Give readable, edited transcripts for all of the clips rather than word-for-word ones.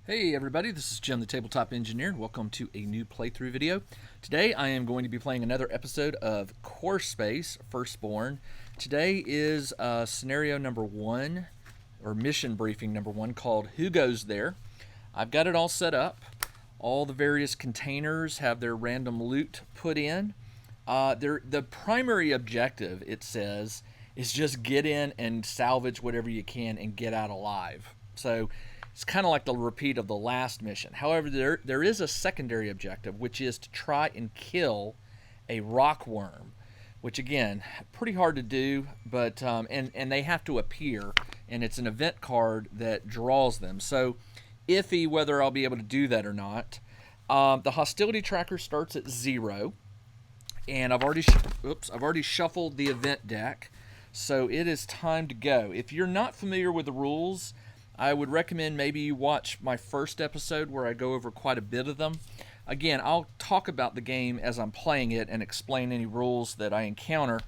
Hey everybody, this is Jim the Tabletop Engineer. Welcome to a new playthrough video. Today I am going to be playing another episode of Core Space Firstborn. Today is scenario number 1, or mission briefing number 1, called Who Goes There? I've got it all set up. All the various containers have their random loot put in. The primary objective, it says, is just get in and salvage whatever you can and get out alive. So it's kind of like the repeat of the last mission. However, there is a secondary objective, which is to try and kill a rock worm, which again, pretty hard to do, but and they have to appear, and it's an event card that draws them. So iffy whether I'll be able to do that or not. The hostility tracker starts at 0, and I've already shuffled the event deck, so it is time to go. If you're not familiar with the rules, I would recommend maybe you watch my first episode where I go over quite a bit of them. Again, I'll talk about the game as I'm playing it and explain any rules that I encounter,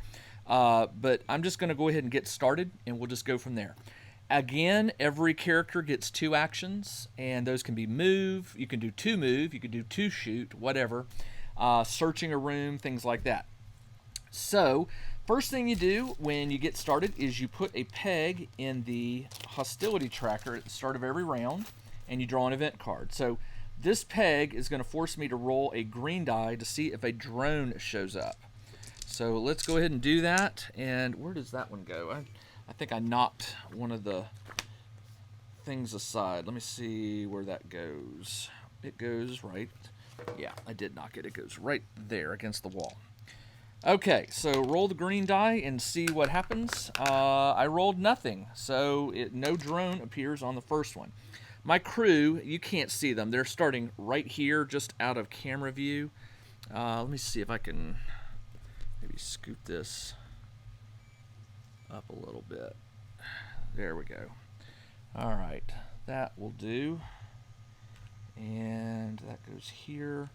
but I'm just going to go ahead and get started, and we'll just go from there. Again, every character gets 2 actions, and those can be move, you can do 2 move, you can do 2 shoot, whatever, searching a room, things like that. So, first thing you do when you get started is you put a peg in the hostility tracker at the start of every round, and you draw an event card. So this peg is going to force me to roll a green die to see if a drone shows up. So let's go ahead and do that. And where does that one go? I think I knocked one of the things aside. Let me see where that goes. It goes right. Yeah, I did knock it. It goes right there against the wall. Okay, so roll the green die and see what happens. I rolled nothing, so no drone appears on the first one. My crew, you can't see them. They're starting right here, just out of camera view. Let me see if I can maybe scoot this up a little bit. There we go. All right, that will do. And that goes here.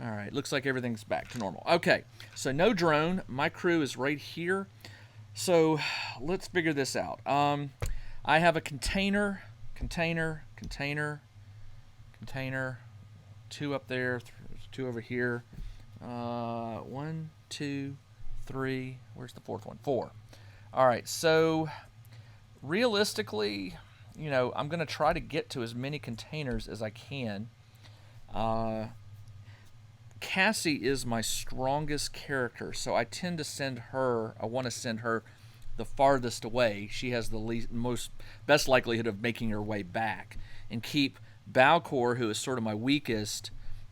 All right, looks like everything's back to normal. Okay, so no drone. My crew is right here. So let's figure this out. I have a container, 2 up there, 2 over here. 1, 2, 3. Where's the 4th one? 4. All right, so realistically, I'm going to try to get to as many containers as I can. Cassie is my strongest character, so I want to send her the farthest away. She has the best likelihood of making her way back, and keep Balcor, who is sort of my weakest,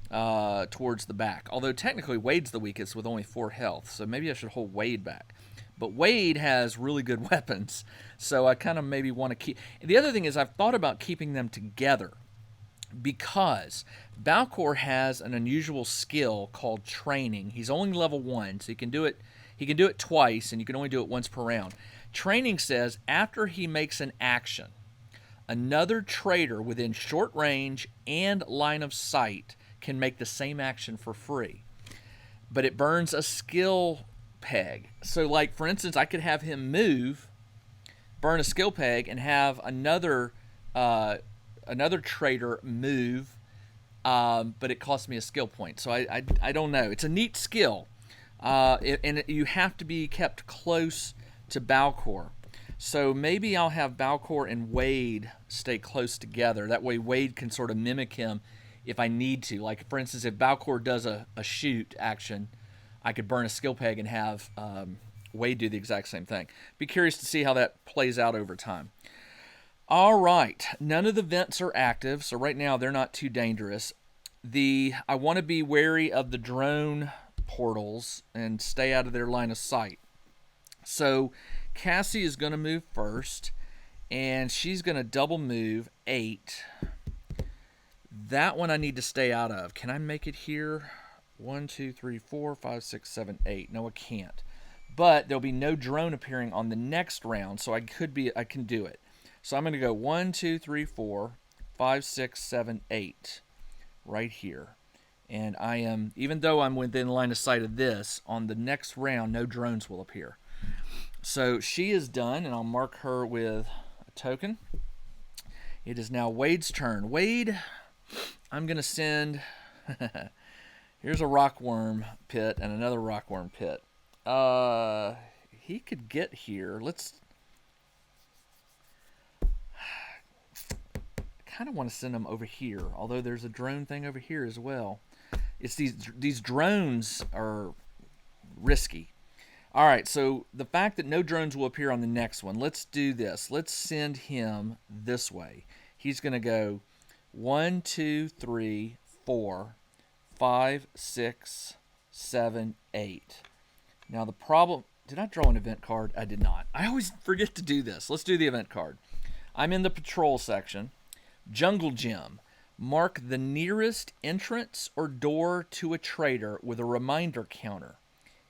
towards the back. Although technically Wade's the weakest with only 4 health, so maybe I should hold Wade back. But Wade has really good weapons, so I kind of maybe want to keep... The other thing is I've thought about keeping them together, because Balcor has an unusual skill called training. He's only level 1, so he can do it twice, and you can only do it once per round. Training says after he makes an action, another traitor within short range and line of sight can make the same action for free. But it burns a skill peg. So like, for instance, I could have him move, burn a skill peg, and have another traitor move, but it costs me a skill point. So I don't know. It's a neat skill, and you have to be kept close to Balcor. So maybe I'll have Balcor and Wade stay close together. That way Wade can sort of mimic him if I need to. Like, for instance, if Balcor does a shoot action, I could burn a skill peg and have Wade do the exact same thing. Be curious to see how that plays out over time. All right, none of the vents are active, so right now they're not too dangerous. I want to be wary of the drone portals and stay out of their line of sight. So Cassie is going to move first, and she's going to double move 8. That one I need to stay out of. Can I make it here? 1, 2, 3, 4, 5, 6, 7, 8. No, I can't. But there'll be no drone appearing on the next round, so I can do it. So I'm going to go 1, 2, 3, 4, 5, 6, 7, 8 right here. And I am, even though I'm within line of sight of this, on the next round, no drones will appear. So she is done, and I'll mark her with a token. It is now Wade's turn. Wade, I'm going to send... Here's a rockworm pit and another rockworm pit. He could get here. Let's... I kind of want to send him over here, although there's a drone thing over here as well. It's these drones are risky. All right, so the fact that no drones will appear on the next one, let's do this. Let's send him this way. He's going to go 1, 2, 3, 4, 5, 6, 7, 8. Now the problem... Did I draw an event card? I did not. I always forget to do this. Let's do the event card. I'm in the patrol section. Jungle Gym. Mark the nearest entrance or door to a trader with a reminder counter.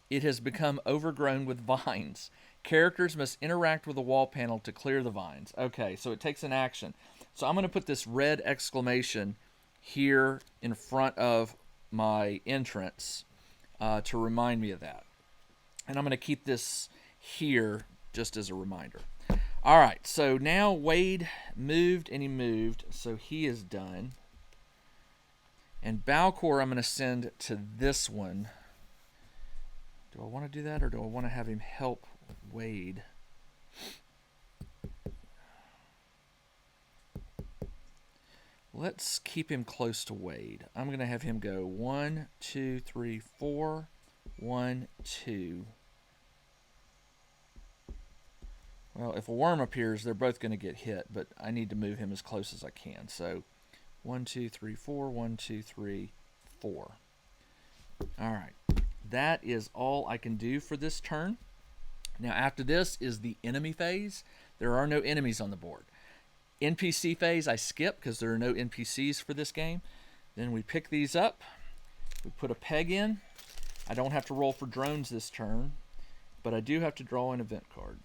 It has become overgrown with vines. Characters must interact with the wall panel to clear the vines. Okay, so it takes an action. So I'm going to put this red exclamation here in front of my entrance to remind me of that. And I'm going to keep this here just as a reminder. All right, so now Wade moved and he moved, so he is done. And Balcor I'm going to send to this one. Do I want to do that, or do I want to have him help Wade? Let's keep him close to Wade. I'm going to have him go 1, 2, 3, 4, 1, 2. Well, if a worm appears, they're both going to get hit, but I need to move him as close as I can. So 1, 2, 3, 4, 1, 2, 3, 4. All right. That is all I can do for this turn. Now, after this is the enemy phase. There are no enemies on the board. NPC phase I skip because there are no NPCs for this game. Then we pick these up. We put a peg in. I don't have to roll for drones this turn, but I do have to draw an event card.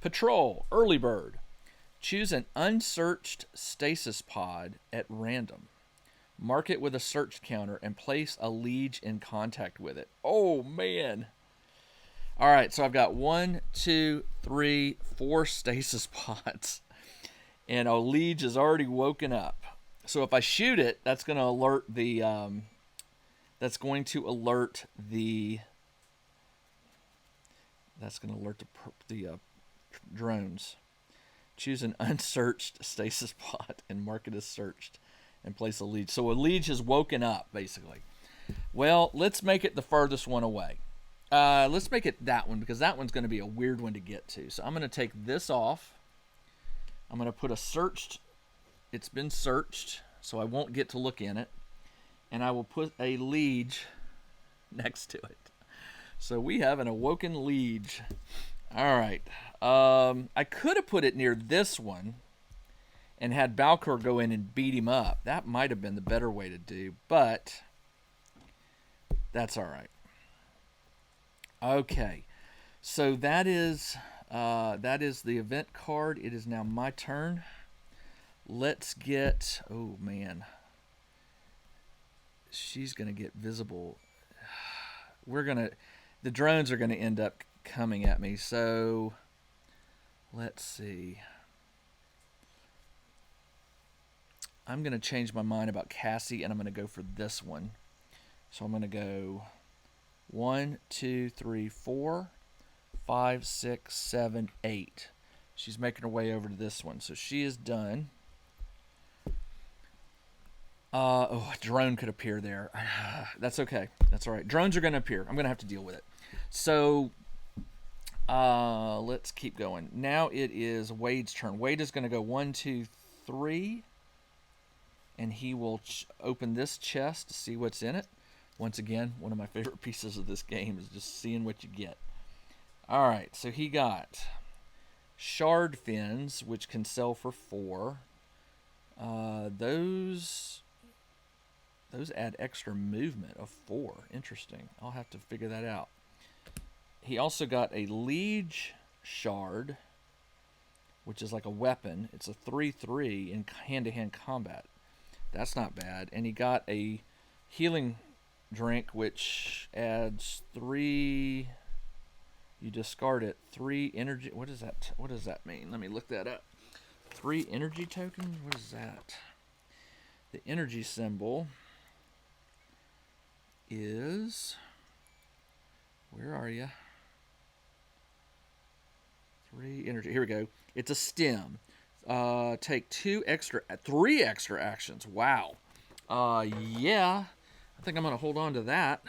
Patrol, Early Bird. Choose an unsearched stasis pod at random. Mark it with a search counter and place a liege in contact with it. Oh, man. All right, so I've got 1, 2, 3, 4 stasis pods. And a liege is already woken up. So if I shoot it, that's going to alert the... That's going to alert the drones. Choose an unsearched stasis pod and mark it as searched and place a liege. So a liege has woken up, basically. Well, let's make it the furthest one away. Let's make it that one because that one's going to be a weird one to get to. So I'm going to take this off. I'm going to put a searched. It's been searched, so I won't get to look in it. And I will put a liege next to it. So we have an awoken liege. All right. I could have put it near this one and had Balcor go in and beat him up. That might have been the better way to do, but that's all right. Okay. So that is the event card. It is now my turn. Let's get... Oh, man. She's going to get visible. The drones are going to end up coming at me. So let's see. I'm going to change my mind about Cassie, and I'm going to go for this one. So I'm going to go 1, 2, 3, 4, 5, 6, 7, 8. She's making her way over to this one. So she is done. A drone could appear there. That's okay. That's all right. Drones are going to appear. I'm going to have to deal with it. So let's keep going. Now it is Wade's turn. Wade is going to go 1, 2, 3. And he will open this chest to see what's in it. Once again, one of my favorite pieces of this game is just seeing what you get. All right. So he got shard fins, which can sell for 4. Those add extra movement of 4. Interesting. I'll have to figure that out. He also got a liege shard, which is like a weapon. It's a 3/3 in hand-to-hand combat. That's not bad. And he got a healing drink, which adds 3... You discard it. 3 energy... What does that mean? Let me look that up. 3 energy tokens. What is that? The energy symbol is, where are you? 3 energy. Here we go. It's a stem. Take 3 extra actions. Wow. Yeah. I think I'm gonna hold on to that.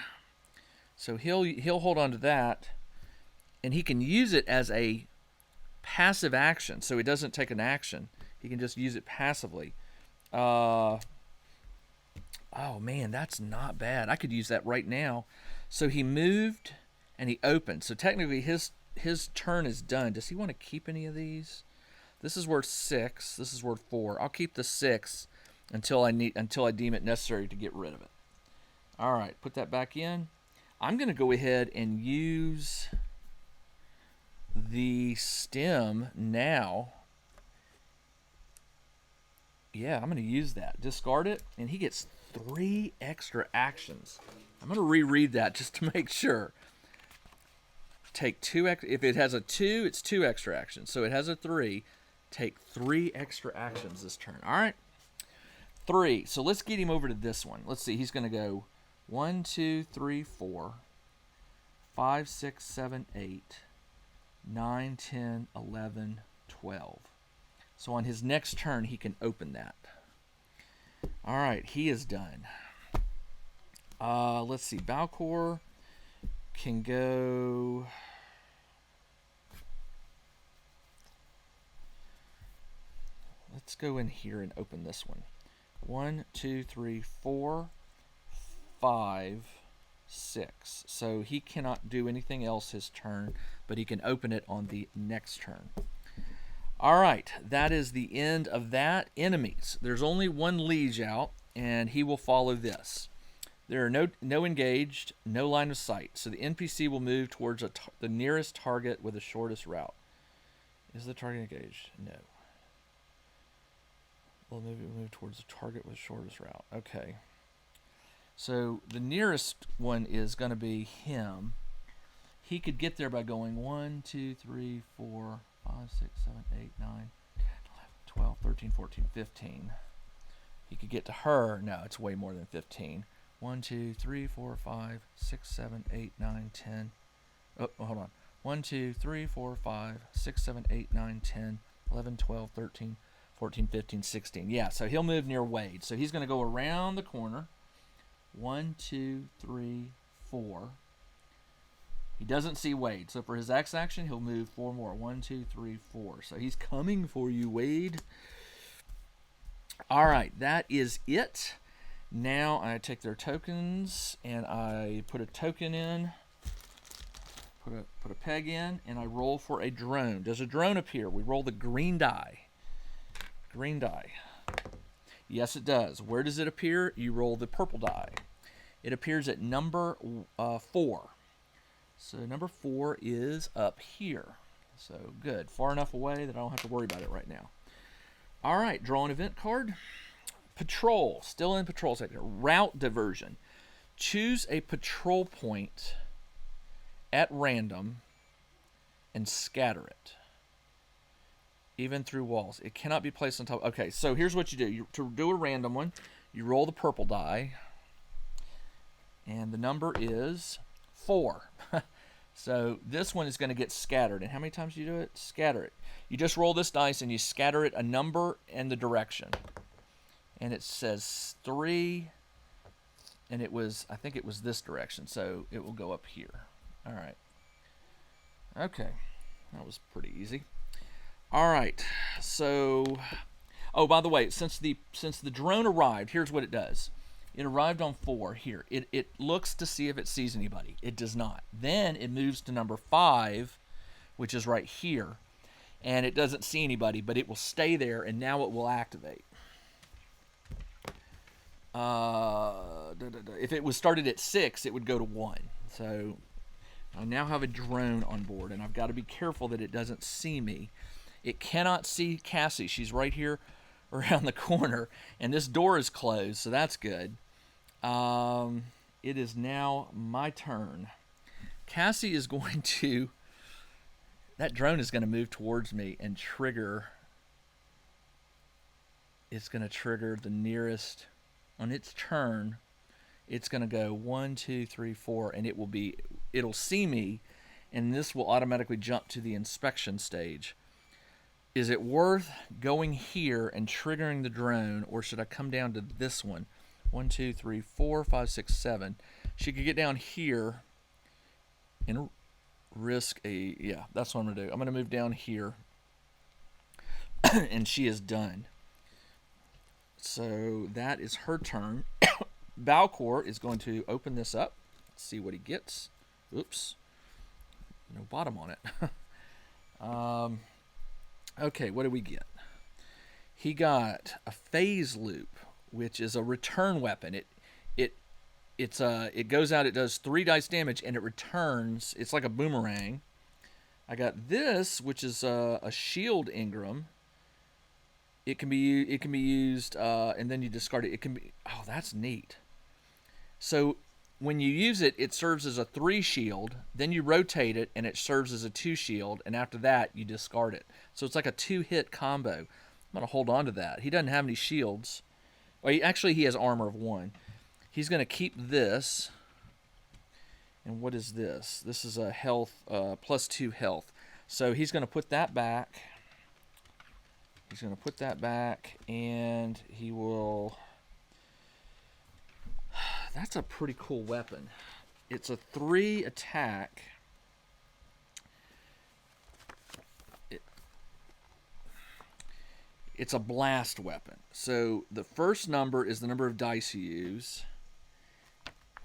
So he'll hold on to that, and he can use it as a passive action. So he doesn't take an action. He can just use it passively. Oh man, that's not bad. I could use that right now. So he moved and he opened. So technically his turn is done. Does he want to keep any of these? This is worth 6. This is worth 4. I'll keep the 6 until I deem it necessary to get rid of it. All right, put that back in. I'm going to go ahead and use the stem now. Yeah, I'm going to use that. Discard it, and he gets 3 extra actions. I'm going to reread that just to make sure. Take 2 if it has a 2, it's 2 extra actions. So it has a 3. Take 3 extra actions this turn. All right. 3. So let's get him over to this one. Let's see. He's going to go 1, 2, 3, 4, 5, 6, 7, 8, 9, 10, 11, 12. So on his next turn, he can open that. All right, he is done. Let's see. Balcor can go. Let's go in here and open this one. 1, 2, 3, 4, 5, 6. So he cannot do anything else his turn, but he can open it on the next turn. All right, that is the end of that. Enemies. There's only 1 liege out, and he will follow this. There are no engaged, no line of sight. So the NPC will move towards the nearest target with the shortest route. Is the target engaged? No. We'll move towards the target with the shortest route. Okay. So the nearest one is going to be him. He could get there by going 1, 2, 3, 4, 5, 6, 7, 8, 9, 10, 11, 12, 13, 14, 15. He could get to her. No, it's way more than 15. 1, 2, 3, 4, 5, 6, 7, 8, 9, 10. Oh, hold on. 1, 2, 3, 4, 5, 6, 7, 8, 9, 10, 11, 12, 13, 14, 15, 16. Yeah, so he'll move near Wade. So he's going to go around the corner. 1, 2, 3, 4. He doesn't see Wade. So for his X action, he'll move 4 more. 1, 2, 3, 4. So he's coming for you, Wade. All right, that is it. Now I take their tokens and I put a token in, put a peg in, and I roll for a drone. Does a drone appear? We roll the green die. Green die. Yes, it does. Where does it appear? You roll the purple die. It appears at number 4. So number 4 is up here. So good. Far enough away that I don't have to worry about it right now. All right, draw an event card. Patrol, still in patrol sector. Route diversion. Choose a patrol point at random and scatter it. Even through walls. It cannot be placed on top. Okay, so here's what you do. To do a random one, you roll the purple die. And the number is 4. So this one is going to get scattered. And how many times do you do it? Scatter it. You just roll this dice and you scatter it a number and the direction. And it says 3. And it was, I think it was this direction. So it will go up here. All right. Okay. That was pretty easy. All right. So, oh, by the way, since the drone arrived, here's what it does. It arrived on 4 here. It looks to see if it sees anybody. It does not. Then it moves to number 5, which is right here. And it doesn't see anybody, but it will stay there, and now it will activate. If it was started at 6, it would go to 1. So I now have a drone on board, and I've got to be careful that it doesn't see me. It cannot see Cassie. She's right here around the corner, and this door is closed, so that's good. It is now my turn. Cassie is going to... That drone is going to move towards me and trigger it's going to trigger the nearest. On its turn, it's going to go 1, 2, 3, 4, and it'll see me, and this will automatically jump to the inspection stage. Is it worth going here and triggering the drone, or should I come down to this one? 1, 2, 3, 4, 5, 6, 7. She could get down here and risk a, yeah, that's what I'm going to do. I'm going to move down here, and she is done. So that is her turn. Balcor is going to open this up. Let's see what he gets. Oops. No bottom on it. Okay, what do we get? He got a phase loop, which is a return weapon. It goes out, it does 3 dice damage, and it returns. It's like a boomerang. I got this, which is a shield engram. It can be used, and then you discard it. It can be. Oh, that's neat. So when you use it, it serves as a 3 shield. Then you rotate it, and it serves as a 2 shield. And after that, you discard it. So it's like a 2-hit combo. I'm gonna hold on to that. He doesn't have any shields. Well, he has armor of 1. He's gonna keep this. And what is this? This is a health +2 health. So he's gonna put that back. He's going to put that back, and he will... That's a pretty cool weapon. It's a 3 attack. It's a blast weapon. So the first number is the number of dice you use,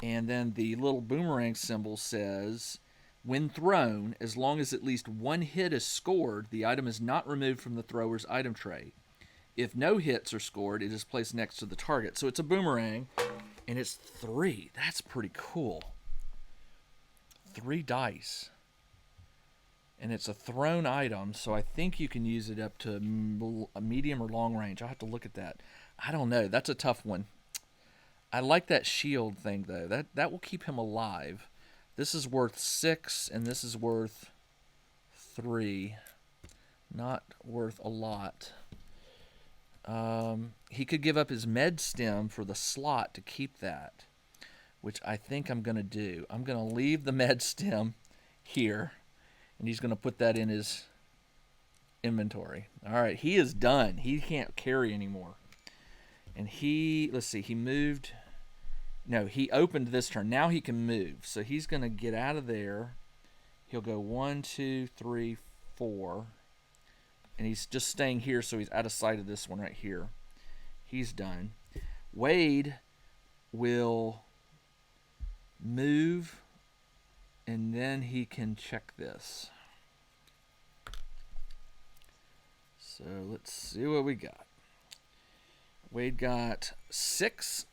and then the little boomerang symbol says... When thrown, as long as at least 1 hit is scored, the item is not removed from the thrower's item tray. If no hits are scored, it is placed next to the target. So it's a boomerang, and it's 3. That's pretty cool. 3 dice. And it's a thrown item, so I think you can use it up to a medium or long range. I'll have to look at that. I don't know. That's a tough one. I like that shield thing, though. That will keep him alive. This is worth 6, and this is worth 3. Not worth a lot. He could give up his med stem for the slot to keep that, which I think I'm going to do. I'm going to leave the med stem here, and he's going to put that in his inventory. All right, he is done. He can't carry anymore. And let's see, he moved... No, he opened this turn. Now he can move. So he's going to get out of there. He'll go 1, 2, 3, 4. And he's just staying here, so he's out of sight of this one right here. He's done. Wade will move, and then he can check this. So let's see what we got. Wade got 6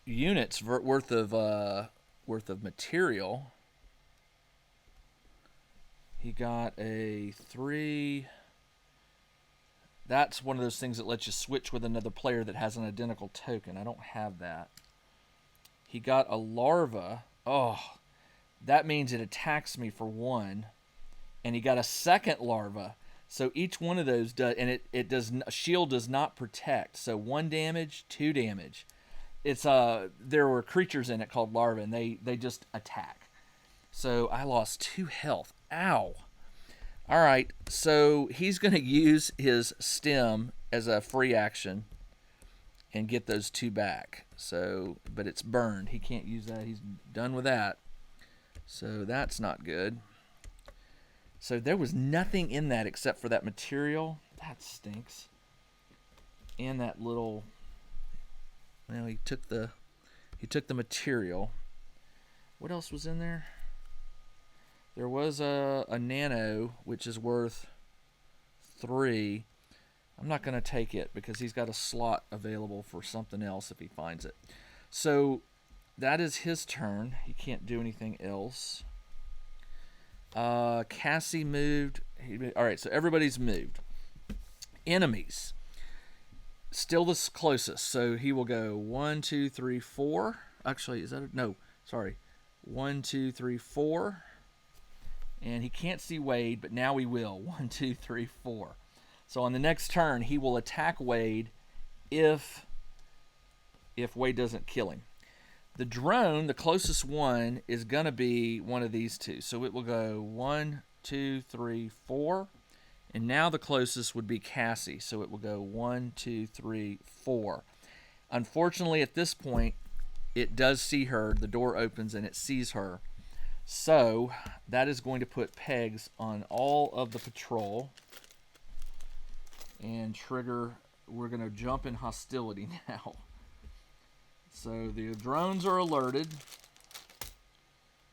units worth of material. He got a 3. That's one of those things that lets you switch with another player that has an identical token. I don't have that. He got a larva. Oh, that means it attacks me for 1. And he got a second larva. So each one of those does, and shield does not protect. So 1 damage, 2 damage. It's there were creatures in it called larvae, and they just attack. So I lost 2 health. Ow. All right, so he's going to use his stem as a free action and get those 2 back. So, but it's burned. He can't use that. He's done with that. So that's not good. So there was nothing in that except for that material. That stinks. And that little... Well, he took the material. What else was in there? There was a nano, which is worth 3. I'm not going to take it because he's got a slot available for something else if he finds it. So that is his turn. He can't do anything else. Cassie moved. All right, so everybody's moved. Enemies. Still the closest, so he will go 1, 2, 3, 4. Actually, is that no? Sorry, 1, 2, 3, 4. And he can't see Wade, but now he will. 1, 2, 3, 4. So on the next turn, he will attack Wade if Wade doesn't kill him. The drone, the closest one, is going to be one of these two. So it will go 1, 2, 3, 4. And now the closest would be Cassie. So it will go 1, 2, 3, 4. Unfortunately, at this point, it does see her. The door opens and it sees her. So that is going to put pegs on all of the patrol. And trigger, we're going to jump in hostility now. So the drones are alerted,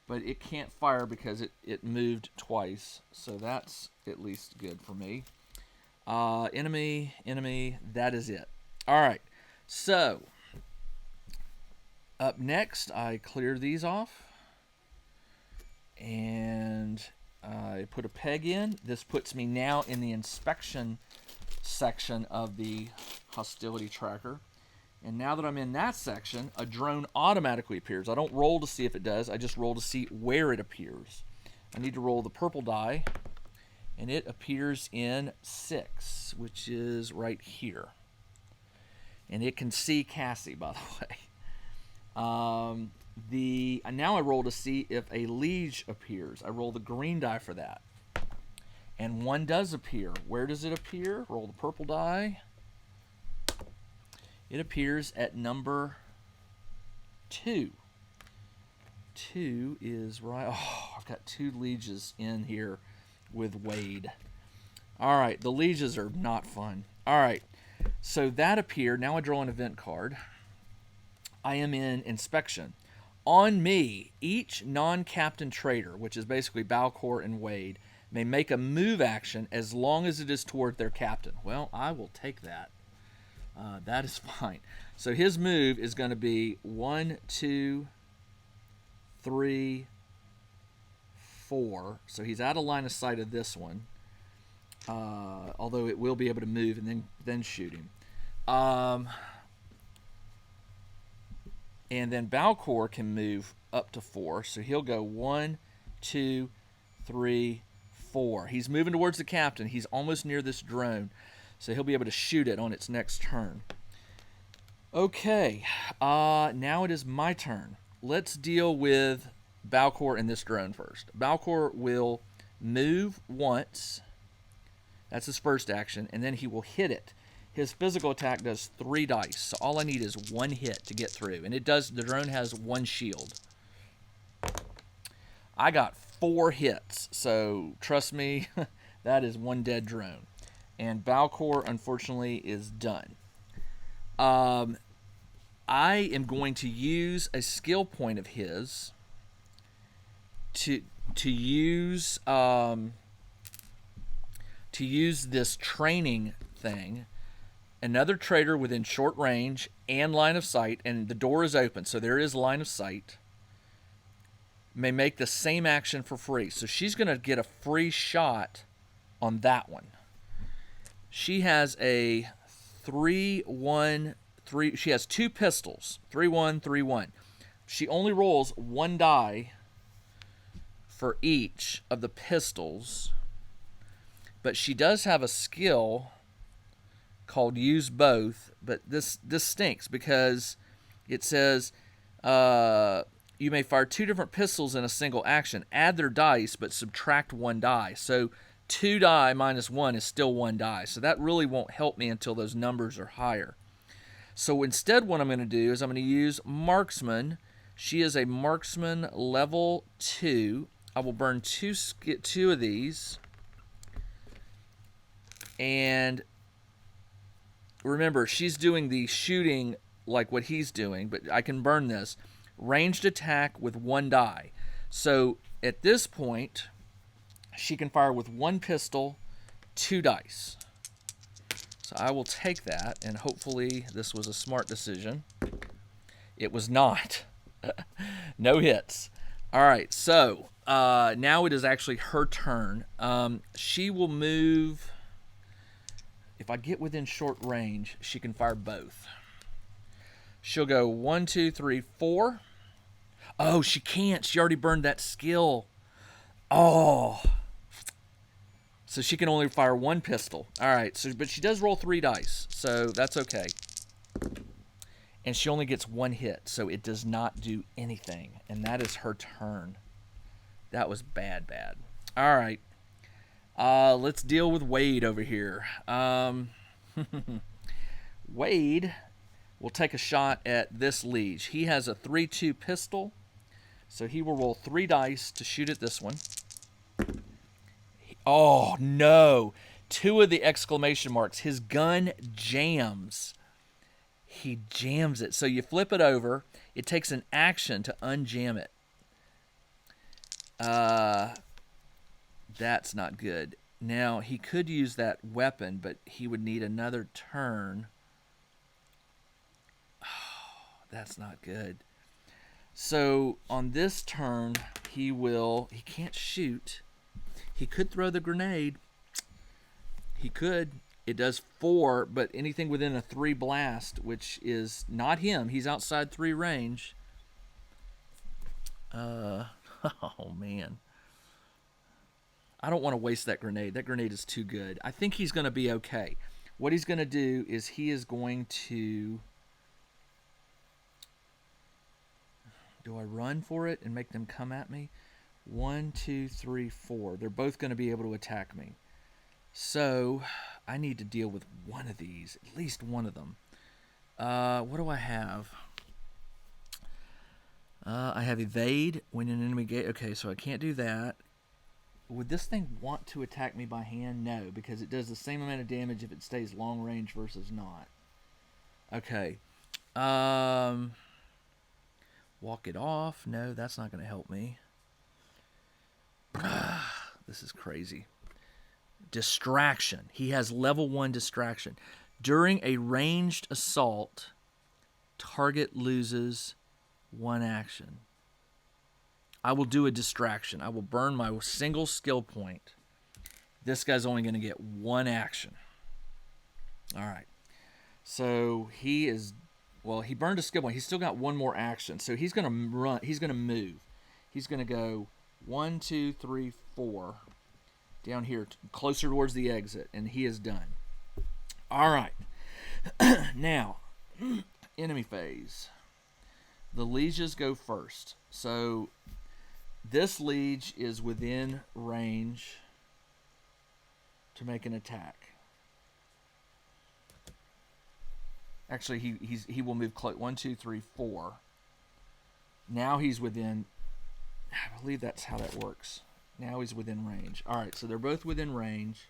but it can't fire because it moved twice. So that's at least good for me. Enemy, that is it. All right, so up next, I clear these off. And I put a peg in. This puts me now in the inspection section of the hostility tracker. And now that I'm in that section, a drone automatically appears. I don't roll to see if it does. I just roll to see where it appears. I need to roll the purple die, and it appears in 6, which is right here. And it can see Cassie, by the way. Now I roll to see if a liege appears. I roll the green die for that. And one does appear. Where does it appear? Roll the purple die. It appears at number 2. 2 is right. Oh, I've got 2 lieges in here with Wade. All right, the lieges are not fun. All right, so that appeared. Now I draw an event card. I am in inspection. On me, each non-captain trader, which is basically Balcor and Wade, may make a move action as long as it is toward their captain. Well, I will take that. That is fine. So his move is going to be 1, 2, 3, 4. So he's out of line of sight of this one. Although it will be able to move and then shoot him. And then Balcor can move up to 4. So he'll go 1, 2, 3, 4. He's moving towards the captain. He's almost near this drone. So he'll be able to shoot it on its next turn. Okay, now it is my turn. Let's deal with Balcor and this drone first. Balcor will move once. That's his first action. And then he will hit it. His physical attack does 3 dice. So all I need is 1 hit to get through. And it does. The drone has 1 shield. I got 4 hits. So trust me, that is 1 dead drone. And Balcor, unfortunately, is done. I am going to use a skill point of his to use this training thing. Another trader within short range and line of sight, and the door is open, so there is line of sight, may make the same action for free. So she's going to get a free shot on that one. She has a 3-1-3. She has 2 pistols. 3-1, 3-1. She only rolls 1 die for each of the pistols, but she does have a skill called Use Both. But this stinks because it says you may fire 2 different pistols in a single action. Add their dice, but subtract 1 die. So 2 die minus 1 is still 1 die. So that really won't help me until those numbers are higher. So instead what I'm going to do is I'm going to use Marksman. She is a Marksman level 2. I will burn 2 of these. And remember, she's doing the shooting like what he's doing, but I can burn this. Ranged attack with 1 die. So at this point, she can fire with 1 pistol, 2 dice. So I will take that, and hopefully this was a smart decision. It was not. No hits. All right, so now it is actually her turn. She will move. If I get within short range, she can fire both. She'll go 1, 2, 3, 4. Oh, she can't. She already burned that skill. Oh. So she can only fire 1 pistol. All right. So, but she does roll 3 dice, so that's okay. And she only gets one hit, so it does not do anything. And that is her turn. That was bad. All right. Let's deal with Wade over here. Wade will take a shot at this liege. He has a 3-2 pistol, so he will roll 3 dice to shoot at this one. Oh, no. 2 of the exclamation marks. His gun jams. He jams it. So you flip it over. It takes an action to unjam it. That's not good. Now, he could use that weapon, but he would need another turn. Oh, that's not good. So, on this turn, he can't shoot. He could throw the grenade. He could. It does 4, but anything within a 3 blast, which is not him. He's outside 3 range. Oh, man. I don't want to waste that grenade. That grenade is too good. I think he's going to be okay. What he's going to do is he is going to... Do I run for it and make them come at me? 1, 2, 3, 4. They're both going to be able to attack me. So, I need to deal with one of these. At least one of them. What do I have? I have evade when an enemy gate. Okay, so I can't do that. Would this thing want to attack me by hand? No, because it does the same amount of damage if it stays long range versus not. Okay. Walk it off. No, that's not going to help me. This is crazy. Distraction. He has level 1 distraction. During a ranged assault, target loses 1 action. I will do a distraction. I will burn my single skill point. This guy's only going to get 1 action. All right. So he is, well, he burned a skill point. He's still got 1 more action. So he's going to run. He's going to move. He's going to go 1, 2, 3, 4 down here, closer towards the exit, and he is done. All right. Now, enemy phase. The lieges go first. So this liege is within range to make an attack. Actually, he will move close. 1, 2, 3, 4. Now he's within. I believe that's how that works. Now he's within range. All right, so they're both within range.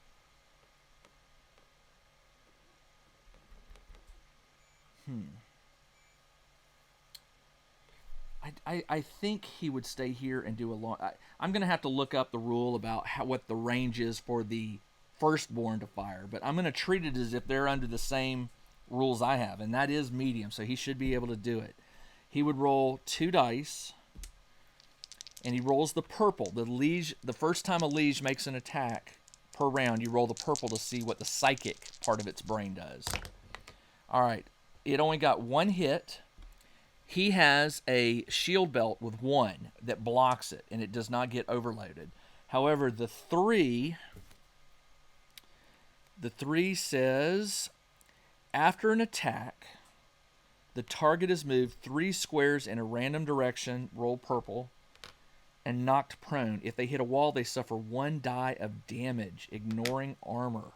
I think he would stay here and do a long... I'm going to have to look up the rule about what the range is for the firstborn to fire, but I'm going to treat it as if they're under the same rules I have, and that is medium, so he should be able to do it. He would roll 2 dice, and he rolls the purple. The liege, the first time a liege makes an attack per round, you roll the purple to see what the psychic part of its brain does. All right, it only got 1 hit. He has a shield belt with 1 that blocks it, and it does not get overloaded. However, the 3 says, after an attack, the target is moved 3 squares in a random direction, roll purple, and knocked prone. If they hit a wall, they suffer 1 die of damage, ignoring armor.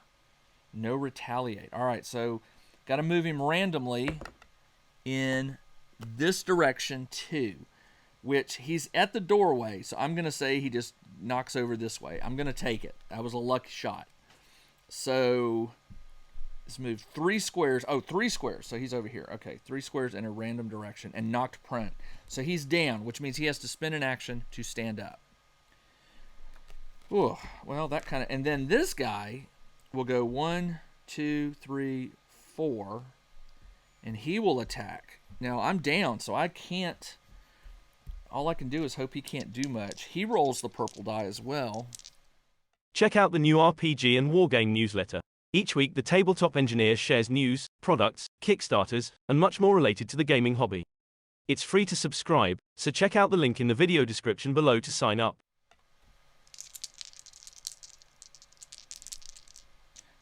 No retaliate. All right, so got to move him randomly in this direction too, which he's at the doorway, so I'm going to say he just knocks over this way. I'm going to take it. That was a lucky shot. So let's move 3 squares. Oh, 3 squares. So he's over here. Okay, 3 squares in a random direction and knocked prone. So he's down, which means he has to spend an action to stand up. Ooh, well, that kind of... And then this guy will go 1, 2, 3, 4, and he will attack. Now, I'm down, so I can't... All I can do is hope he can't do much. He rolls the purple die as well. Check out the new RPG and Wargame newsletter. Each week, the Tabletop Engineer shares news, products, Kickstarters, and much more related to the gaming hobby. It's free to subscribe, so check out the link in the video description below to sign up.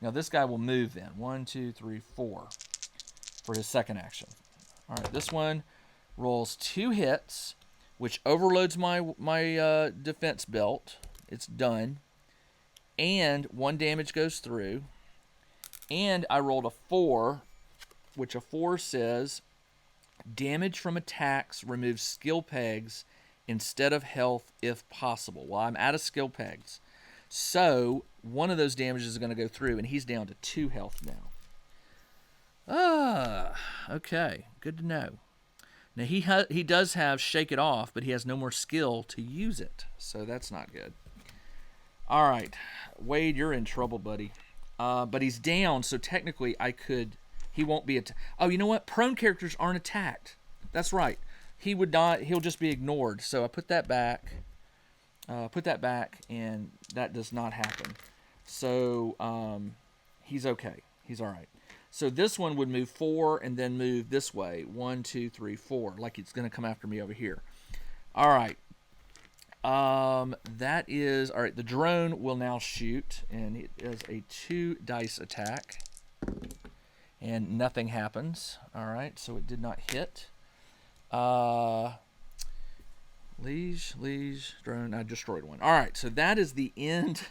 Now, this guy will move then. 1, 2, 3, 4. for his second action. All right, this one rolls 2 hits, which overloads my defense belt. It's done. And 1 damage goes through. And I rolled a 4, which a 4 says damage from attacks removes skill pegs instead of health if possible. Well, I'm out of skill pegs. So one of those damages is going to go through, and he's down to 2 health now. Okay. Good to know. Now, he does have Shake It Off, but he has no more skill to use it. So that's not good. All right. Wade, you're in trouble, buddy. But he's down, so technically he won't be attacked. Oh, you know what? Prone characters aren't attacked. That's right. He'll just be ignored. So I put that back. And that does not happen. So he's okay. He's all right. So this one would move 4 and then move this way. 1, 2, 3, 4. Like it's going to come after me over here. All right. That is... All right, the drone will now shoot. And it is a 2 dice attack. And nothing happens. All right, so it did not hit. Liege, drone. I destroyed one. All right, so that is the end.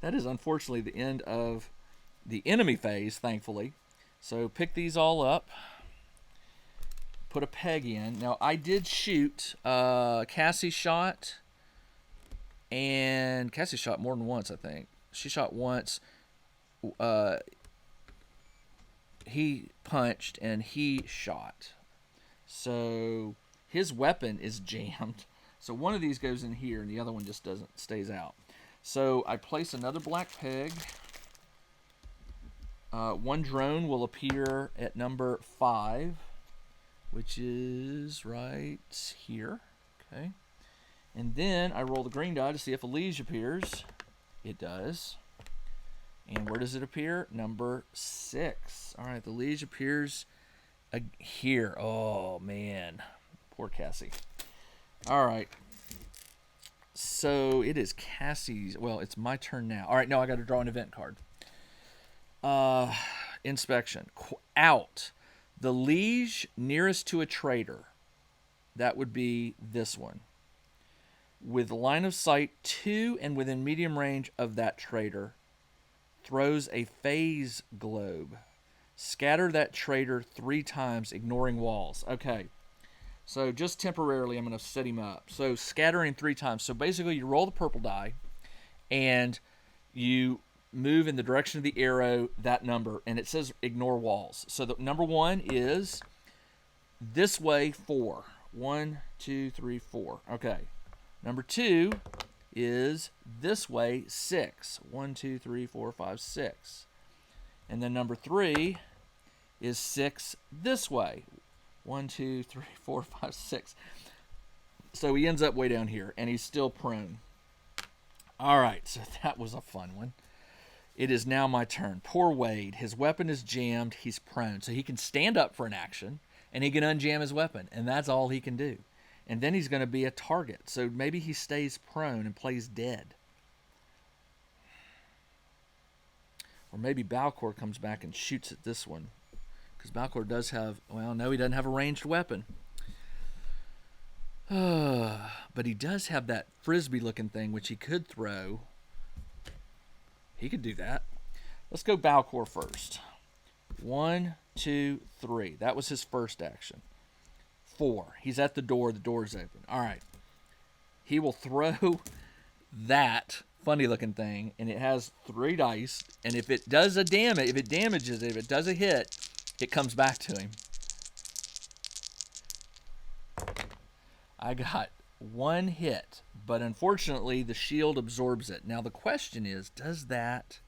That is unfortunately the end of the enemy phase, thankfully. So pick these all up. Put a peg in. Now, I did shoot. Cassie shot. And Cassie shot more than once, I think. She shot once. He punched and he shot. So his weapon is jammed. So one of these goes in here and the other one just stays out. So I place another black peg. One drone will appear at number 5, which is right here. Okay. And then I roll the green die to see if a liege appears. It does. And where does it appear? Number 6. All right, the liege appears here. Oh, man. Poor Cassie. All right. So it is Cassie's. Well, it's my turn now. All right, no, I got to draw an event card. Inspection. Out. The liege nearest to a traitor. That would be this one. With line of sight to and within medium range of that traitor, throws a phase globe. Scatter that traitor 3 times, ignoring walls. Okay. So just temporarily, I'm going to set him up. So scattering 3 times. So basically, you roll the purple die, and you move in the direction of the arrow, that number, and it says ignore walls. So the number 1 is this way 4. 1, 2, 3, 4. Okay. Number 2 is this way 6. 1, 2, 3, 4, 5, 6. And then number 3 is 6 this way. 1, 2, 3, 4, 5, 6. So he ends up way down here, and he's still prone. All right, so that was a fun one. It is now my turn. Poor Wade. His weapon is jammed. He's prone. So he can stand up for an action, and he can unjam his weapon, and that's all he can do. And then he's going to be a target. So maybe he stays prone and plays dead. Or maybe Balcor comes back and shoots at this one. Because Balcor does have... Well, no, he doesn't have a ranged weapon. But he does have that frisbee-looking thing, which he could throw. He could do that. Let's go Balcor first. 1, 2, 3. That was his first action. 4. He's at the door. The door's open. All right. He will throw that funny-looking thing, and it has 3 dice. And if it does a damage, if it damages it, if it does a hit, it comes back to him. I got 1 hit, but unfortunately, the shield absorbs it. Now the question is, does that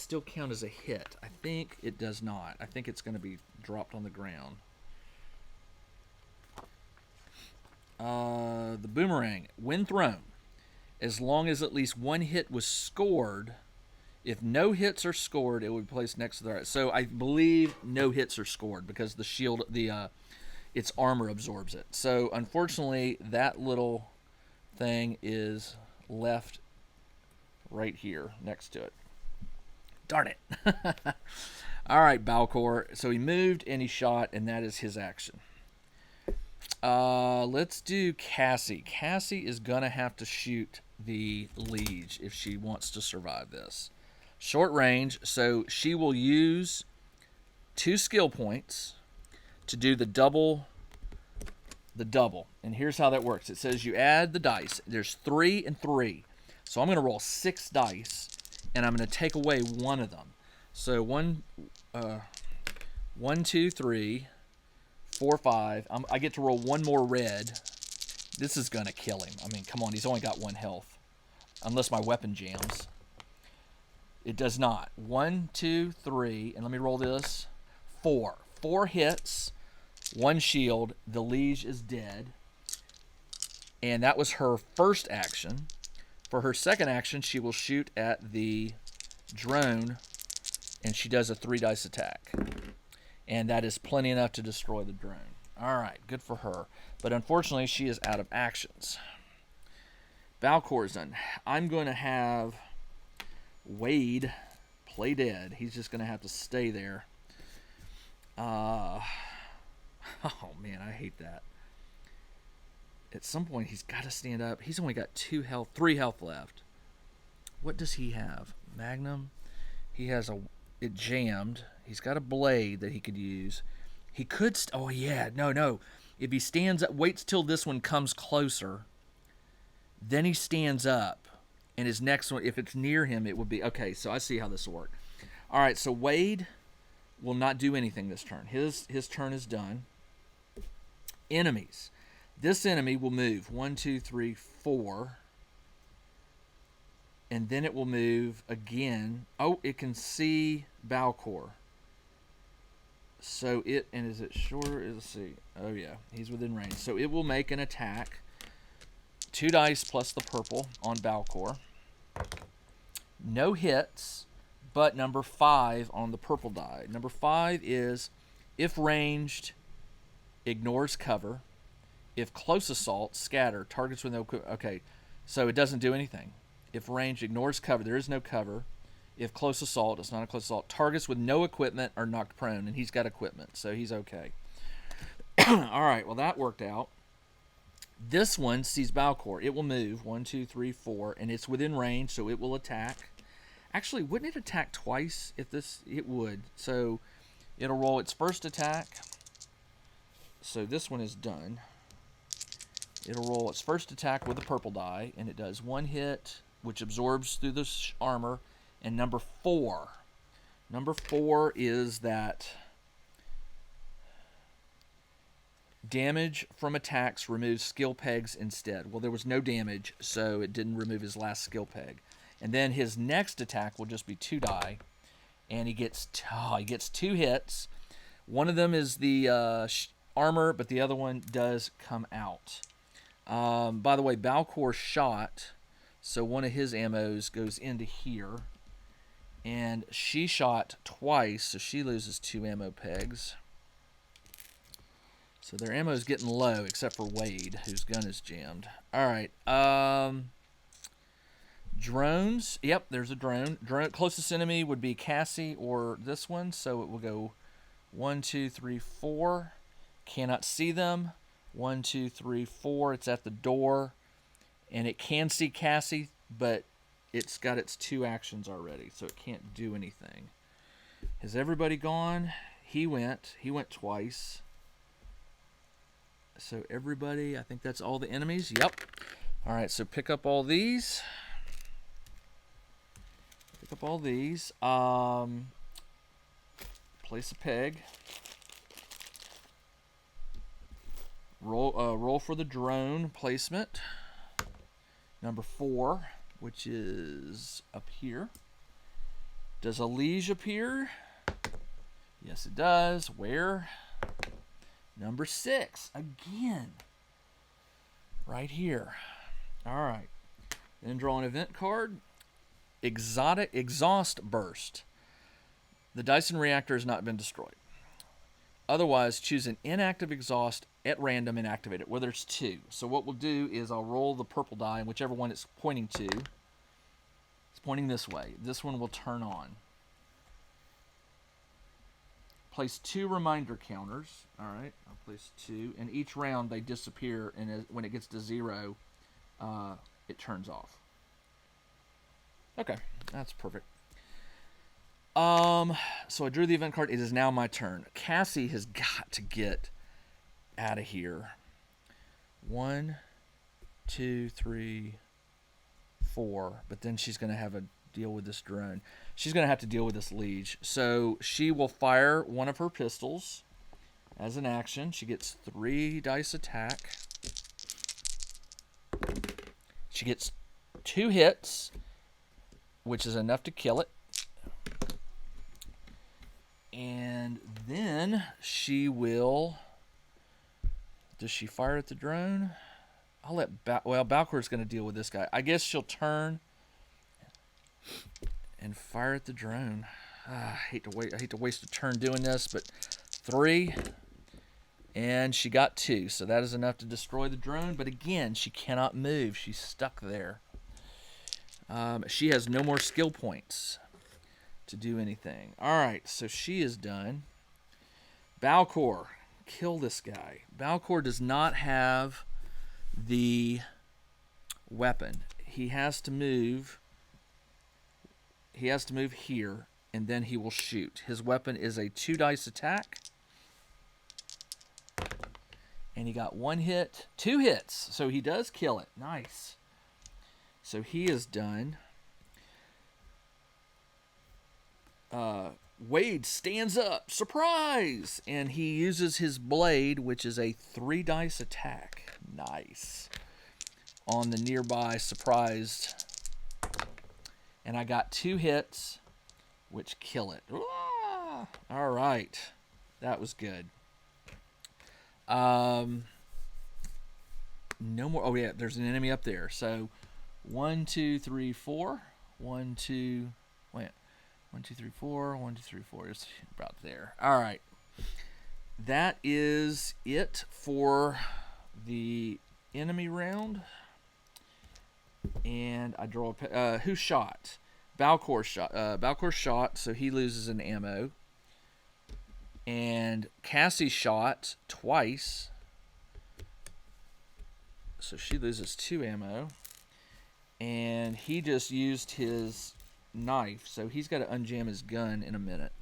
still count as a hit? I think it does not. I think it's going to be dropped on the ground. The boomerang, when thrown, as long as at least 1 hit was scored. If no hits are scored, it would be placed next to the... So I believe no hits are scored because the shield, its armor absorbs it. So unfortunately, that little thing is left right here next to it. Darn it. All right, Balcor. So he moved and he shot, and that is his action. Let's do Cassie. Cassie is going to have to shoot the liege if she wants to survive this. Short range, so she will use 2 skill points to do the double. And here's how that works. It says you add the dice. There's 3 and 3. So I'm going to roll 6 dice, and I'm going to take away one of them. So 1, 2, 3, 4, 5. I get to roll 1 more red. This is going to kill him. I mean, come on. He's only got 1 health. Unless my weapon jams. It does not. 1, 2, 3. And let me roll this. 4. 4 hits. 1 shield. The liege is dead. And that was her first action. For her second action, she will shoot at the drone. And she does a 3 dice attack. And that is plenty enough to destroy the drone. Alright, good for her. But unfortunately, she is out of actions. Balcor's done. I'm going to have Wade play dead. He's just going to have to stay there. Oh, man, I hate that. At some point, he's got to stand up. He's only got 3 health left. What does he have? Magnum? He has it jammed. He's got a blade that he could use. He could... oh, yeah. No. If he stands up, waits till this one comes closer, then he stands up, and his next one, if it's near him, it would be... okay, so I see how this will work. All right, so Wade will not do anything this turn. His turn is done. Enemies. This enemy will move 1, 2, 3, 4. And then it will move again. Oh, it can see Balcor. So it, and is it sure? Let's see. Oh, yeah, he's within range. So it will make an attack. 2 dice plus the purple on Balcor. No hits, but number 5 on the purple die. Number 5 is, if ranged, ignores cover. If close assault, scatter. Targets with no... okay, so it doesn't do anything. If ranged, ignores cover. There is no cover. If close assault, it's not a close assault. Targets with no equipment are knocked prone, and he's got equipment, so he's okay. All right, well, that worked out. This one sees Balcor. It will move 1, 2, 3, 4, and it's within range, so it will attack. Actually, wouldn't it attack twice? If this, it would. So it'll roll its first attack. So this one is done. It'll roll its first attack with a purple die, and it does 1 hit, which absorbs through the armor. And number 4. Number 4 is that damage from attacks removes skill pegs instead. Well, there was no damage, so it didn't remove his last skill peg. And then his next attack will just be 2 die, and he gets 2 hits. One of them is the armor, but the other one does come out. By the way, Balcor shot, so one of his ammos goes into here. And she shot twice, so she loses 2 ammo pegs. So their ammo is getting low, except for Wade, whose gun is jammed. All right. Drones. Yep, there's a drone. Closest enemy would be Cassie or this one, so it will go 1, 2, 3, 4. Cannot see them. 1, 2, 3, 4. It's at the door. And it can see Cassie, but it's got its 2 actions already, so it can't do anything. Has everybody gone? He went twice. So everybody, I think that's all the enemies. Yep. All right, so pick up all these. Pick up all these. Place a peg. Roll for the drone placement. Number 4. Which is up here. Does a liege appear? Yes, it does. Where? Number 6. Again. Right here. All right. Then draw an event card. Exhaust burst. The Dyson reactor has not been destroyed. Otherwise, choose an inactive exhaust at random and activate it. Well, there's 2. So what we'll do is I'll roll the purple die, and whichever one it's pointing to, it's pointing this way. This one will turn on. place 2 reminder counters. All right, I'll place 2, and each round they disappear, and when it gets to 0, it turns off. Okay, that's perfect. So I drew the event card. It is now my turn. Cassie has got to get out of here. 1, 2, 3, 4. But then she's going to have a deal with this drone. She's going to have to deal with this liege. So she will fire one of her pistols as an action. She gets 3 dice attack. She gets 2 hits, which is enough to kill it. And then she will... Does she fire at the drone? I'll let... Balcor's going to deal with this guy. I guess she'll turn and fire at the drone. I hate to waste a turn doing this, but 3... And she got 2, so that is enough to destroy the drone. But again, she cannot move. She's stuck there. She has no more skill points to do anything. All right, so she is done. Balcor, kill this guy. Balcor does not have the weapon. He has to move. He has to move here, and then he will shoot. His weapon is a 2 dice attack. And he got 1 hit, 2 hits. So he does kill it. Nice. So he is done. Wade stands up. Surprise! And he uses his blade, which is a 3 dice attack. Nice. On the nearby surprised. And I got 2 hits, which kill it. Ah! All right. That was good. No more. Oh yeah, there's an enemy up there. So 1, 2, 3, 4. 1, 2. Wait. 1, 2, 3, 4. 1, 2, 3, 4. It's about there. All right. That is it for the enemy round. And I draw a... who shot? Balcor shot. Balcor shot, so he loses an ammo. And Cassie shot twice, so she loses 2 ammo. And he just used his knife, so he's got to unjam his gun in a minute.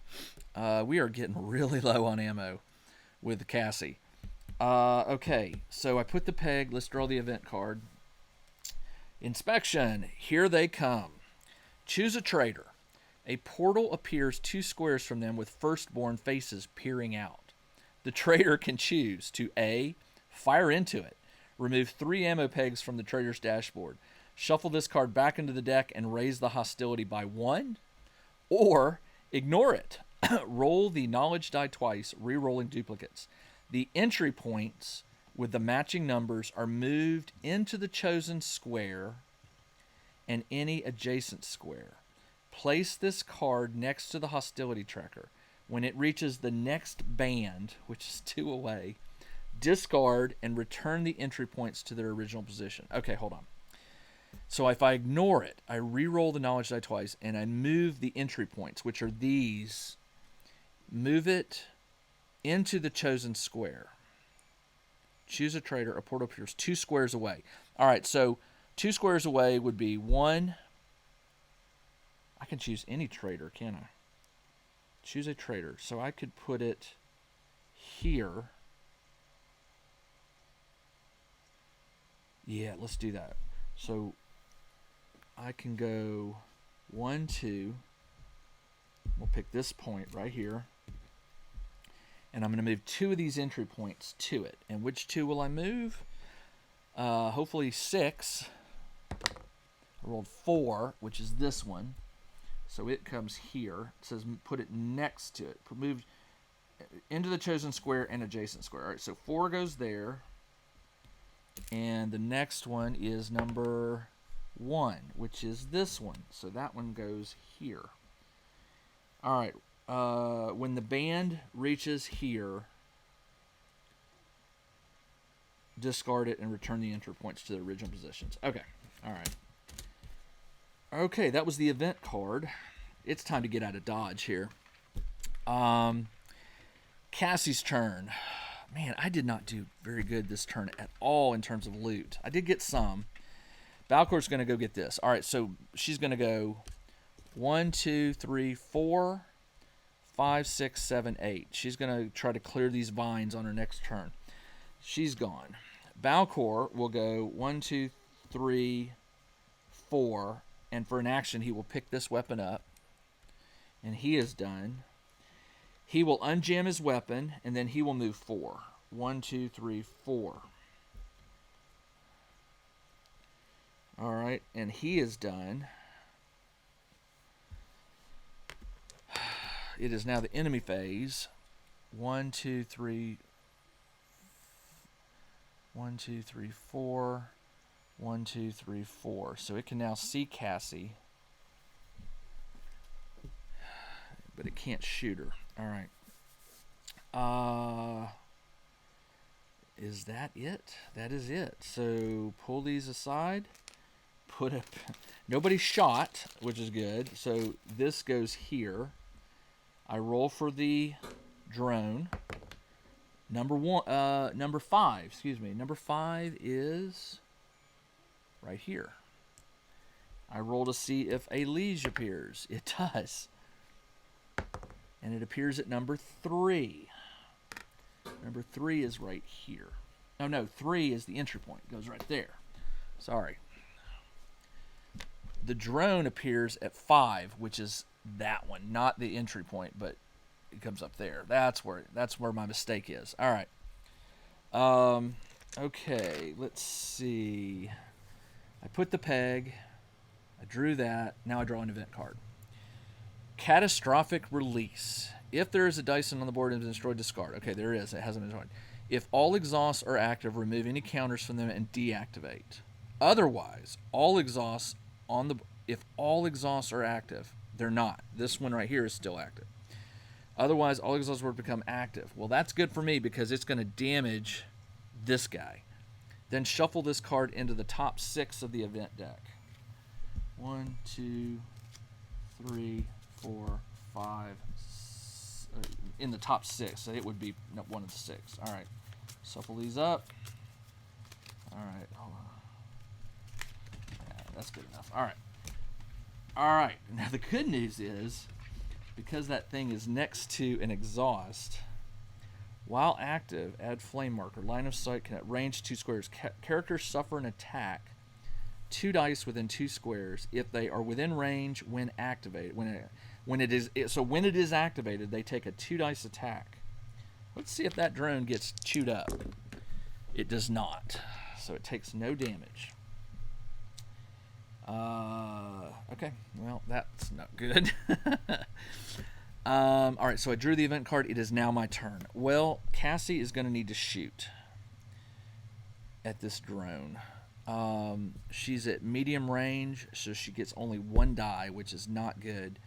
We are getting really low on ammo with Cassie. Okay, so I put the peg. Let's draw the event card. Inspection. Here they come. Choose a traitor. A portal appears 2 squares from them with firstborn faces peering out. The traitor can choose to A. Fire into it. Remove 3 ammo pegs from the traitor's dashboard. Shuffle this card back into the deck and raise the hostility by 1. Or ignore it. Roll the knowledge die twice, re-rolling duplicates. The entry points with the matching numbers are moved into the chosen square and any adjacent square. Place this card next to the hostility tracker. When it reaches the next band, which is 2 away, discard and return the entry points to their original position. Okay, hold on. So if I ignore it, I re-roll the knowledge die twice, and I move the entry points, which are these. Move it into the chosen square. Choose a traitor. A portal appears 2 squares away. All right, so 2 squares away would be 1... I can choose any traitor, can I? Choose a traitor. So I could put it here. Yeah, let's do that. So I can go 1, 2. We'll pick this point right here. And I'm going to move 2 of these entry points to it. And which 2 will I move? Hopefully 6. I rolled 4, which is this one. So it comes here. It says put it next to it. Move into the chosen square and adjacent square. All right, so 4 goes there. And the next one is number 1, which is this one. So that one goes here. All right. When the band reaches here, discard it and return the entry points to their original positions. Okay. All right. Okay, that was the event card. It's time to get out of Dodge here. Cassie's turn. Man, I did not do very good this turn at all in terms of loot. I did get some. Balcor's going to go get this. All right, so she's going to go 1, 2, 3, 4, 5, 6, 7, 8. She's going to try to clear these vines on her next turn. She's gone. Balcor will go 1, 2, 3, 4, and for an action, he will pick this weapon up, and he is done. He will unjam his weapon, and then he will move 4. 1, 2, 3, 4. All right, and he is done. It is now the enemy phase. 1, 2, 3. 1, 2, 3, 4. 1, 2, 3, 4. So it can now see Cassie, but it can't shoot her. All right. Is that it? That is it. So pull these aside. Put up. Nobody shot, which is good. So this goes here. I roll for the drone. Number 5. Excuse me. Number 5 is right here. I roll to see if a liege appears. It does. And it appears at number 3. Number 3 is right here. Oh, no, 3 is the entry point. It goes right there. Sorry. The drone appears at 5, which is that one, not the entry point, but it comes up there. That's where my mistake is. All right. Okay, let's see. I put the peg. I drew that. Now I draw an event card. Catastrophic release. If there is a Dyson on the board and has been destroyed, discard. Okay, there is. It hasn't been destroyed. If all exhausts are active, remove any counters from them and deactivate. Otherwise, if all exhausts are active, they're not. This one right here is still active. Otherwise, all exhausts will become active. Well, that's good for me because it's going to damage this guy. Then shuffle this card into the top 6 of the event deck. 1, 2, 3, 4, 5, in the top 6. So it would be one of the 6. All right. Shuffle these up. All right. Hold on. Yeah, that's good enough. All right. All right. Now the good news is, because that thing is next to an exhaust, while active, add flame marker. Line of sight can at range 2 squares. Characters suffer an attack 2 dice within 2 squares if they are within range when activated. When it is activated, they take a 2 dice attack. Let's see if that drone gets chewed up. It does not, so it takes no damage. Okay, well, that's not good. All right, so I drew the event card. It is now my turn. Well, Cassie is going to need to shoot at this drone. She's at medium range, so she gets only 1 die, which is not good.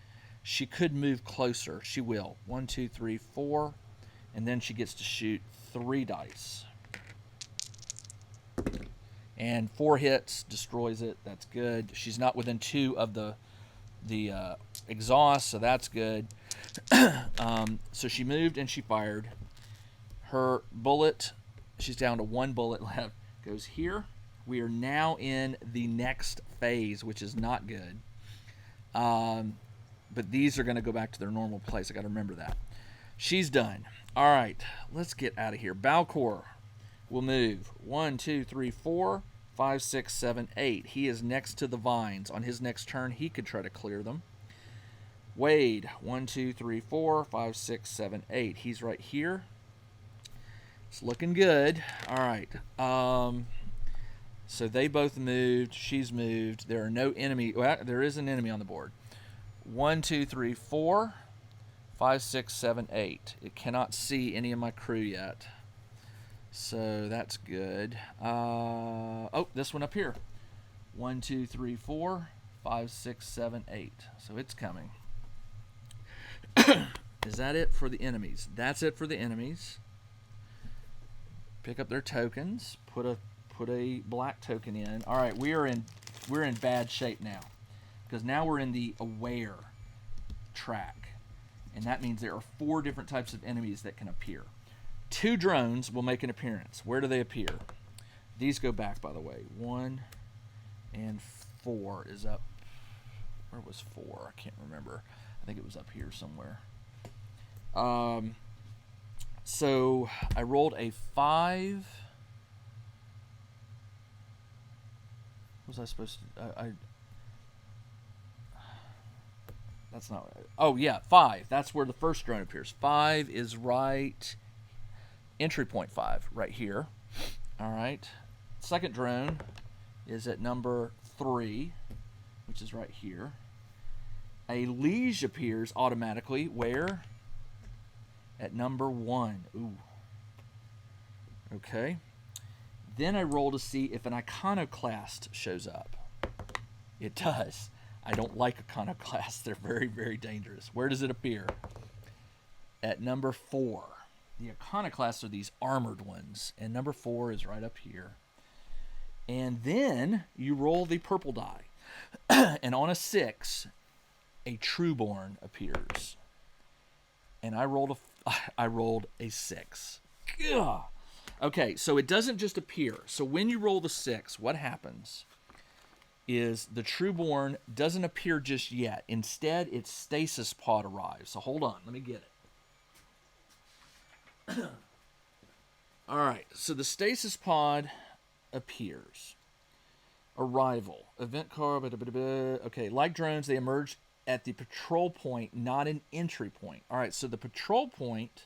She could move closer. She will. 1, 2, 3, 4, and then she gets to shoot 3 dice. And 4 hits, destroys it. That's good. She's not within 2 of the exhaust, so that's good. So she moved and she fired. Her bullet, she's down to 1 bullet left, goes here. We are now in the next phase, which is not good. But these are going to go back to their normal place. I got to remember that. She's done. All right, let's get out of here. Balcor will move 1, 2, 3, 4, 5, 6, 7, 8. He is next to the vines. On his next turn, he could try to clear them. Wade, 1, 2, 3, 4, 5, 6, 7, 8. He's right here. It's looking good. All right. So they both moved. She's moved. There are no enemy. Well, there is an enemy on the board. 1, 2, 3, 4, 5, 6, 7, 8. It cannot see any of my crew yet. So that's good. Oh, this one up here. 1, 2, 3, 4, 5, 6, 7, 8. So it's coming. Is that it for the enemies? That's it for the enemies. Pick up their tokens. Put a black token in. All right, we're in bad shape now, because now we're in the aware track, And that means there are 4 different types of enemies that can appear. 2 drones will make an appearance. Where do they appear? These go back, by the way. 1 and 4 is up. Where was 4? I can't remember. I think it was up here somewhere. So I rolled a 5. What was I supposed to... That's not... Oh, yeah, 5. That's where the first drone appears. 5 is right... Entry point 5, right here. All right. Second drone is at number 3, which is right here. A liege appears automatically. Where? At number 1. Ooh. Okay. Then I roll to see if an iconoclast shows up. It does. I don't like iconoclasts. They're very, very dangerous. Where does it appear? At number 4. The iconoclasts are these armored ones, and number 4 is right up here. And then you roll the purple die. And on a 6, a Trueborn appears. And I rolled a 6. Ugh. Okay, so it doesn't just appear. So when you roll the 6, what happens is the Trueborn doesn't appear just yet. Instead, its stasis pod arrives. So hold on, let me get it. All right, so the stasis pod appears. Arrival. Event car. Okay, like drones, they emerge at the patrol point, not an entry point. All right, so the patrol point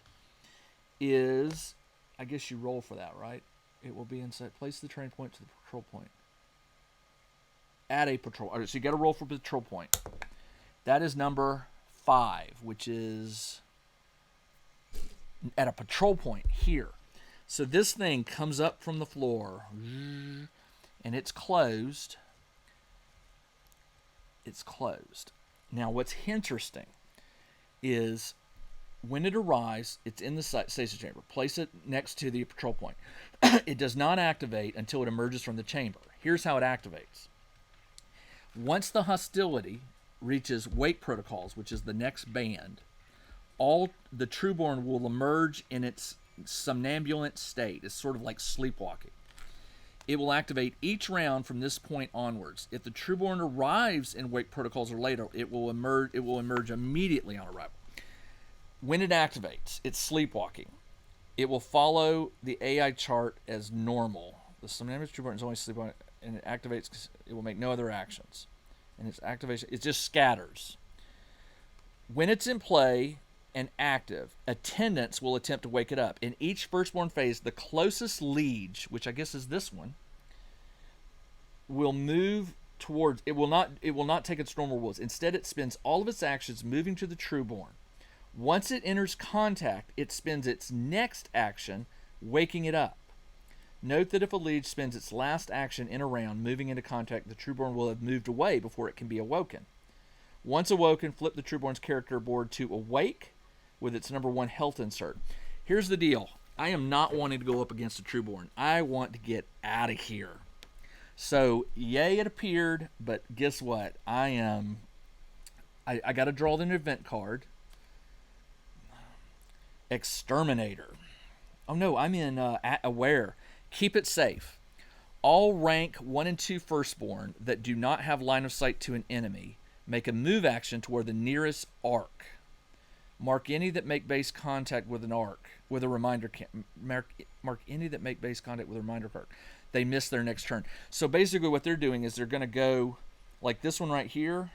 is, I guess you roll for that, right? It will be inside. Place the train point to the patrol point. At a patrol. All right, so you got to roll for patrol point. That is number 5, which is at a patrol point here. So this thing comes up from the floor, and it's closed. It's closed. Now, what's interesting is when it arrives, it's in the stasis chamber. Place it next to the patrol point. It does not activate until it emerges from the chamber. Here's how it activates. Once the hostility reaches wake protocols, which is the next band, all the Trueborn will emerge in its somnambulant state. It's sort of like sleepwalking. It will activate each round from this point onwards. If the Trueborn arrives in wake protocols or later, it will emerge immediately on arrival. When it activates, it's sleepwalking. It will follow the AI chart as normal. The somnambulous Trueborn is only sleepwalking, and it activates. It will make no other actions, and its activation it just scatters. When it's in play and active, attendants will attempt to wake it up. In each firstborn phase, the closest liege, which I guess is this one, will move towards. It will not take its normal rules. Instead, it spends all of its actions moving to the Trueborn. Once it enters contact, it spends its next action waking it up. Note that if a liege spends its last action in a round moving into contact, the Trueborn will have moved away before it can be awoken. Once awoken, flip the Trueborn's character board to awake with its number 1 health insert. Here's the deal. I am not wanting to go up against a Trueborn. I want to get out of here. So, yay, it appeared, but guess what? I got to draw an event card. Exterminator. Oh no, I'm in aware. Keep it safe. All rank 1 and 2 firstborn that do not have line of sight to an enemy make a move action toward the nearest arc. Mark any that make base contact with an arc with a reminder. Mark any that make base contact with a reminder arc. They miss their next turn. So basically, what they're doing is they're going to go like this one right here.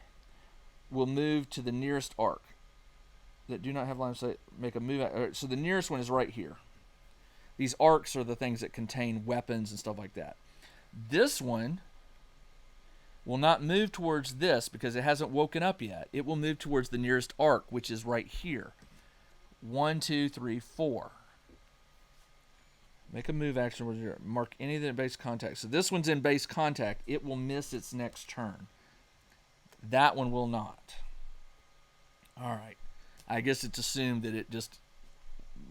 Will move to the nearest arc that do not have line of sight. Make a move. So the nearest one is right here. These arcs are the things that contain weapons and stuff like that. This one will not move towards this because it hasn't woken up yet. It will move towards the nearest arc, which is right here. 1, 2, 3, 4. Make a move action with your mark any that in base contact. So this one's in base contact. It will miss its next turn. That one will not. All right. I guess it's assumed that it just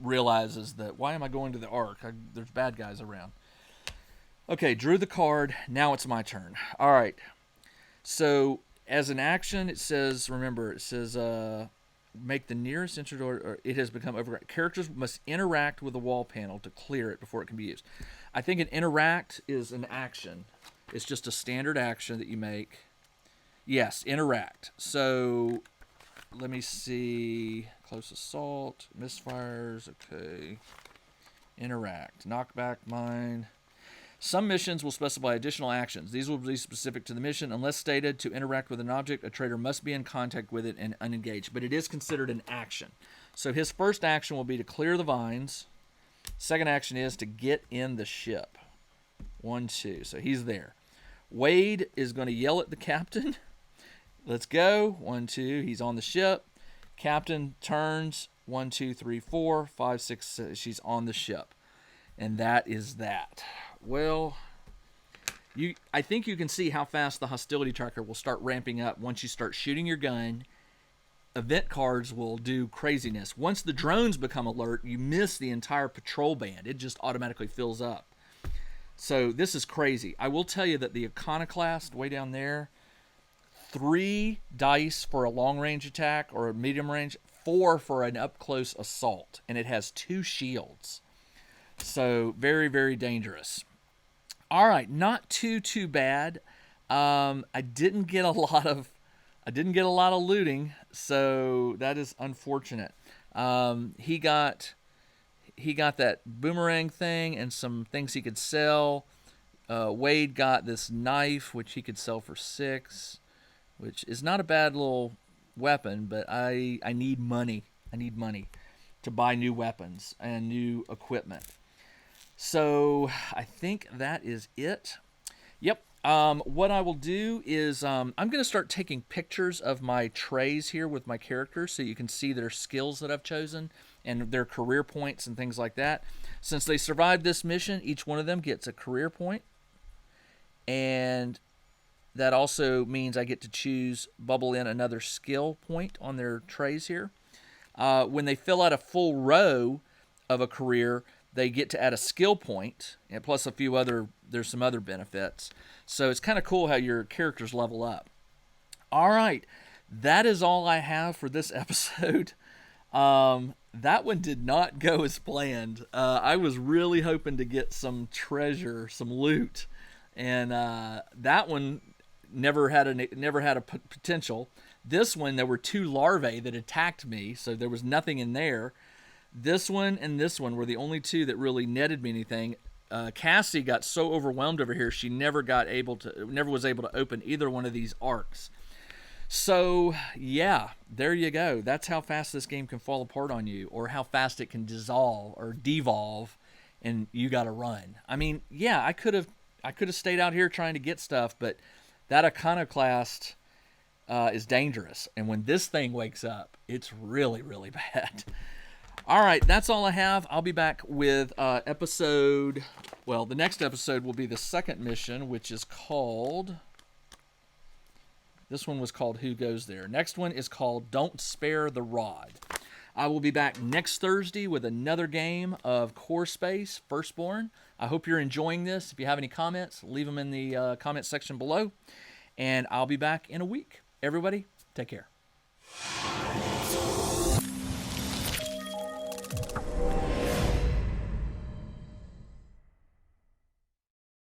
realizes that, why am I going to the arc? There's bad guys around. Okay, drew the card. Now it's my turn. All right. So as an action, it says, remember, it says make the nearest entry door, or it has become overgrown. Characters must interact with the wall panel to clear it before it can be used. I think an interact is an action. It's just a standard action that you make. Yes, interact. So let me see. Close assault, misfires. Okay. Interact. Knockback mine. Some missions will specify additional actions. These will be specific to the mission. Unless stated to interact with an object, a trader must be in contact with it and unengaged. But it is considered an action. So his first action will be to clear the vines. Second action is to get in the ship. 1, 2. So he's there. Wade is going to yell at the captain. Let's go. 1, 2. He's on the ship. Captain turns. 1, 2, 3, 4, 5, 6, 6. She's on the ship. And that is that. Well, I think you can see how fast the hostility tracker will start ramping up once you start shooting your gun. Event cards will do craziness. Once the drones become alert, you miss the entire patrol band. It just automatically fills up. So this is crazy. I will tell you that the Iconoclast way down there, 3 dice for a long-range attack or a medium range, 4 for an up-close assault, and it has 2 shields. So very, very dangerous. All right, not too bad. I didn't get a lot of looting, so that is unfortunate. He got that boomerang thing and some things he could sell. Wade got this knife, which he could sell for 6, which is not a bad little weapon, but I need money. I need money to buy new weapons and new equipment. So I think that is it. Yep. What I will do is I'm going to start taking pictures of my trays here with my characters so you can see their skills that I've chosen and their career points and things like that. Since they survived this mission, each one of them gets a career point. And that also means I get to choose, bubble in another skill point on their trays here. When they fill out a full row of a career, they get to add a skill point, and plus a few other, there's some other benefits. So it's kind of cool how your characters level up. All right, that is all I have for this episode. That one did not go as planned. I was really hoping to get some treasure, some loot, and that one never had a potential. This one, there were 2 larvae that attacked me, so there was nothing in there. This one and this one were the only 2 that really netted me anything. Cassie got so overwhelmed over here, she never was able to open either one of these arcs. So, yeah, there you go. That's how fast this game can fall apart on you, or how fast it can dissolve or devolve, and you got to run. I mean, yeah, I could have stayed out here trying to get stuff, but that Iconoclast is dangerous, and when this thing wakes up, it's really, really bad. All right, that's all I have. I'll be back with the next episode will be the second mission, which is called, this one was called Who Goes There? Next one is called Don't Spare the Rod. I will be back next Thursday with another game of Core Space Firstborn. I hope you're enjoying this. If you have any comments, leave them in the comment section below. And I'll be back in a week. Everybody, take care.